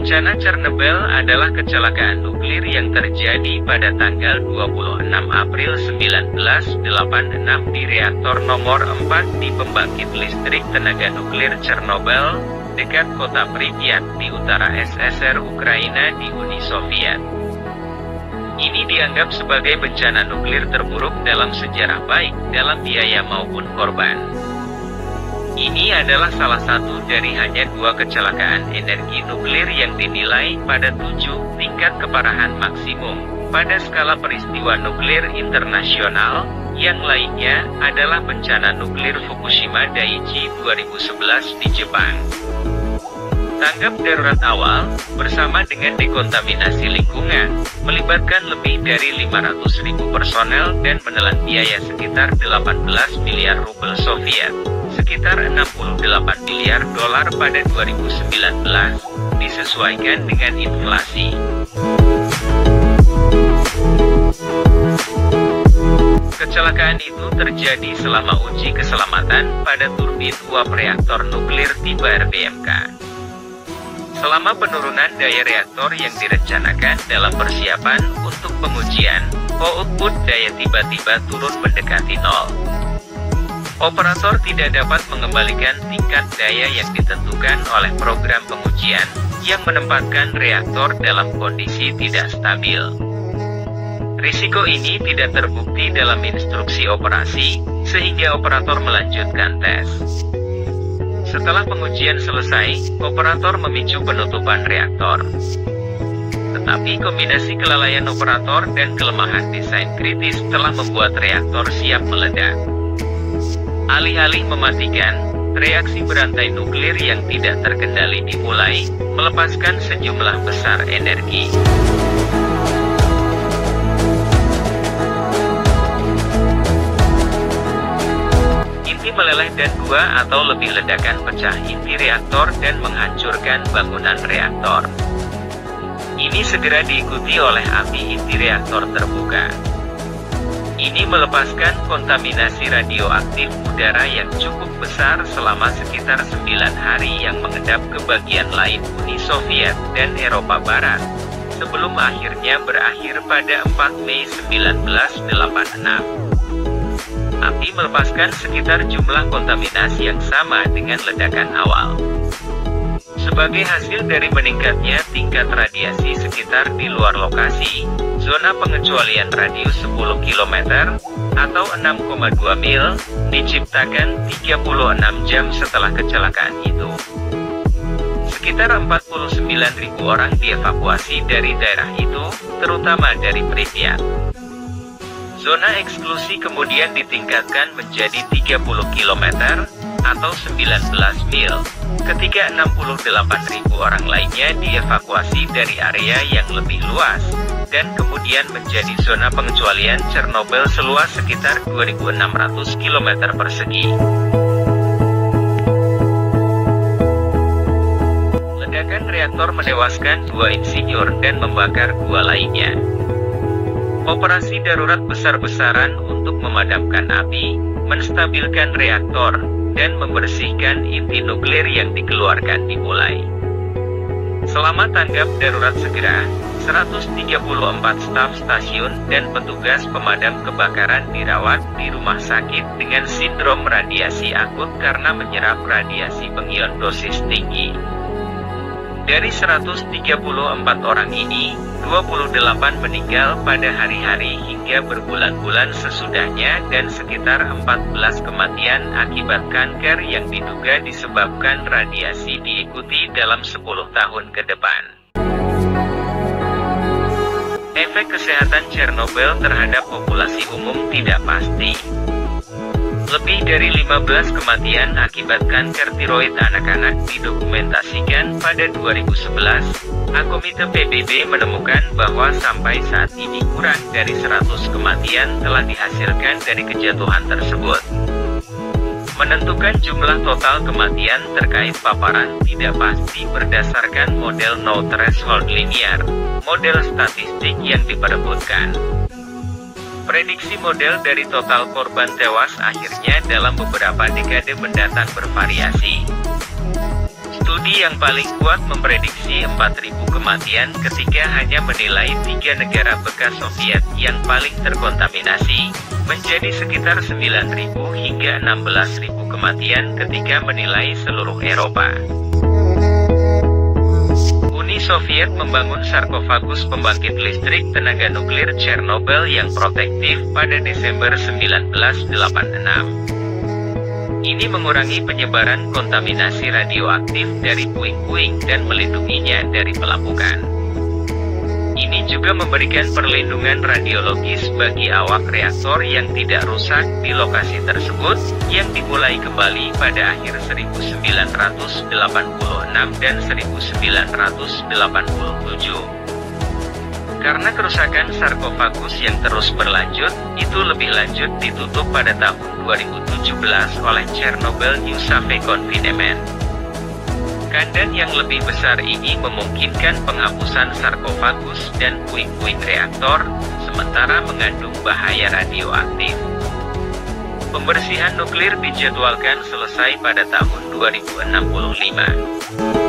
Bencana Chernobyl adalah kecelakaan nuklir yang terjadi pada tanggal 26 April 1986 di reaktor nomor 4 di pembangkit listrik tenaga nuklir Chernobyl, dekat kota Pripyat di utara SSR Ukraina di Uni Soviet. Ini dianggap sebagai bencana nuklir terburuk dalam sejarah, baik dalam biaya maupun korban. Ini adalah salah satu dari hanya 2 kecelakaan energi nuklir yang dinilai pada 7 tingkat keparahan maksimum pada skala peristiwa nuklir internasional. Yang lainnya adalah bencana nuklir Fukushima Daiichi 2011 di Jepang. Tanggap darurat awal, bersama dengan dekontaminasi lingkungan, melibatkan lebih dari 500.000 personel dan menelan biaya sekitar 18 miliar rubel Soviet, sekitar 68 miliar dolar pada 2019, disesuaikan dengan inflasi. Kecelakaan itu terjadi selama uji keselamatan pada turbin uap reaktor nuklir tipe RBMK. Selama penurunan daya reaktor yang direncanakan dalam persiapan untuk pengujian, output daya tiba-tiba turun mendekati nol. Operator tidak dapat mengembalikan tingkat daya yang ditentukan oleh program pengujian, yang menempatkan reaktor dalam kondisi tidak stabil. Risiko ini tidak terbukti dalam instruksi operasi, sehingga operator melanjutkan tes. Setelah pengujian selesai, operator memicu penutupan reaktor. Tetapi kombinasi kelalaian operator dan kelemahan desain kritis telah membuat reaktor siap meledak. Alih-alih mematikan, reaksi berantai nuklir yang tidak terkendali dimulai, melepaskan sejumlah besar energi. Inti meleleh dan 2 atau lebih ledakan pecah inti reaktor dan menghancurkan bangunan reaktor. Ini segera diikuti oleh api inti reaktor terbuka. Ini melepaskan kontaminasi radioaktif udara yang cukup besar selama sekitar 9 hari yang mengendap ke bagian lain Uni Soviet dan Eropa Barat, sebelum akhirnya berakhir pada 4 Mei 1986. Api melepaskan sekitar jumlah kontaminasi yang sama dengan ledakan awal. Sebagai hasil dari meningkatnya tingkat radiasi sekitar di luar lokasi, zona pengecualian radius 10 km, atau 6,2 mil, diciptakan 36 jam setelah kecelakaan itu. Sekitar 49.000 orang dievakuasi dari daerah itu, terutama dari Pripyat. Zona eksklusi kemudian ditingkatkan menjadi 30 km, atau 19 mil, ketika 68.000 orang lainnya dievakuasi dari area yang lebih luas, dan kemudian menjadi zona pengecualian Chernobyl seluas sekitar 2.600 km persegi. Ledakan reaktor menewaskan 2 insinyur dan membakar 2 lainnya. Operasi darurat besar-besaran untuk memadamkan api, menstabilkan reaktor, dan membersihkan inti nuklir yang dikeluarkan dimulai. Selama tanggap darurat segera, 134 staf stasiun dan petugas pemadam kebakaran dirawat di rumah sakit dengan sindrom radiasi akut karena menyerap radiasi pengion dosis tinggi. Dari 134 orang ini, 28 meninggal pada hari-hari hingga berbulan-bulan sesudahnya dan sekitar 14 kematian akibat kanker yang diduga disebabkan radiasi diikuti dalam 10 tahun ke depan. Efek kesehatan Chernobyl terhadap populasi umum tidak pasti. Lebih dari 15 kematian akibat kanker tiroid anak-anak didokumentasikan pada 2011. Komite PBB menemukan bahwa sampai saat ini kurang dari 100 kematian telah dihasilkan dari kejatuhan tersebut. Menentukan jumlah total kematian terkait paparan tidak pasti berdasarkan model no threshold linear, model statistik yang diperebutkan. Prediksi model dari total korban tewas akhirnya dalam beberapa dekade mendatang bervariasi. Studi yang paling kuat memprediksi 4.000 kematian ketika hanya menilai 3 negara bekas Soviet yang paling terkontaminasi, menjadi sekitar 9.000 hingga 16.000 kematian ketika menilai seluruh Eropa. Uni Soviet membangun sarkofagus pembangkit listrik tenaga nuklir Chernobyl yang protektif pada Desember 1986. Ini mengurangi penyebaran kontaminasi radioaktif dari puing-puing dan melindunginya dari pelapukan. Ini juga memberikan perlindungan radiologis bagi awak reaktor yang tidak rusak di lokasi tersebut, yang dimulai kembali pada akhir 1986 dan 1987. Karena kerusakan sarkofagus yang terus berlanjut, itu lebih lanjut ditutup pada tahun 2017 oleh Chernobyl New Save Confinement. Kandang yang lebih besar ini memungkinkan penghapusan sarkofagus dan puing-puing reaktor, sementara mengandung bahaya radioaktif. Pembersihan nuklir dijadwalkan selesai pada tahun 2065.